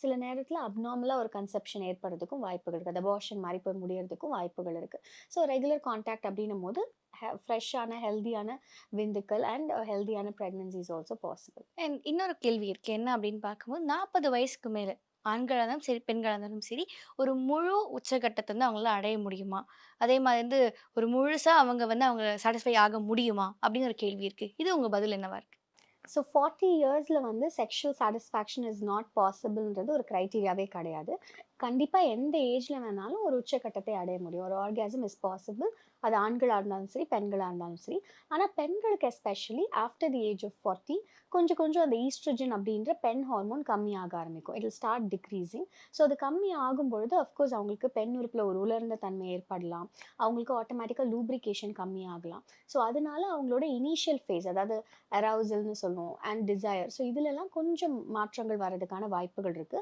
சில நேரத்துல அப்நார்மலா ஒரு கன்செப்ஷன் ஏற்படுறதுக்கும் வாய்ப்புகள் இருக்கு. அது அபார்ஷன் மாரி போய் முடியறதுக்கும் வாய்ப்புகள் இருக்கு. ஸோ ரெகுலர் கான்டாக்ட் அப்படின்னும்போது ஃப்ரெஷ்ஷான, ஹெல்தியான விந்துக்கள் அண்ட் ஹெல்தியான pregnancy is also possible. And இன்னொரு கேள்வி இருக்கு. என்ன அப்படின்னு பார்க்கும்போது 40 வயசுக்கு மேல ஆண்களா இருந்தாலும் சரி, பெண்களா இருந்தாலும் சரி, ஒரு முழு உச்சகட்டத்த வந்து அவங்களால அடைய முடியுமா? அதே மாதிரி வந்து ஒரு முழுசா அவங்க சாட்டிஸ்ஃபை ஆக முடியுமா? அப்படின்னு ஒரு கேள்வி இருக்கு. இது உங்க பதில் என்னவா இருக்கு? ஸோ 40 இயர்ஸ்ல வந்து செக்ஷுவல் சாட்டிஸ்ஃபேக்ஷன் இஸ் நாட் பாசிபிள்ன்றது ஒரு கிரைட்டீரியாவே கிடையாது. கண்டிப்பா எந்த ஏஜ்ல வேணாலும் ஒரு உச்சக்கட்டத்தை அடைய முடியும். ஒரு ஆர்காசம் இஸ் பாசிபிள். அது ஆண்களா இருந்தாலும் சரி, பெண்களா இருந்தாலும் சரி. ஆனா பெண்களுக்கு especially after the age of 40 கொஞ்சம் கொஞ்சம் அந்த ஈஸ்ட்ரோஜன் அப்படின்ற பெண் ஹார்மோன் கம்மியாக ஆரம்பிக்கும். It will start decreasing. So அது கம்மி ஆகும்பொழுது அஃப்கோர்ஸ் அவங்களுக்கு பெண் உறுப்புல ஒரு உலர்ந்த தன்மை ஏற்படலாம். அவங்களுக்கு ஆட்டோமேட்டிக்கா லூப்ரிகேஷன் கம்மியாகலாம். ஸோ அதனால அவங்களோட இனிஷியல் ஃபேஸ் அதாவது அரவுசல்னு சொல்லுவோம் அண்ட் டிசையர். ஸோ இதுலலாம் கொஞ்சம் மாற்றங்கள் வரதுக்கான வாய்ப்புகள் இருக்கு.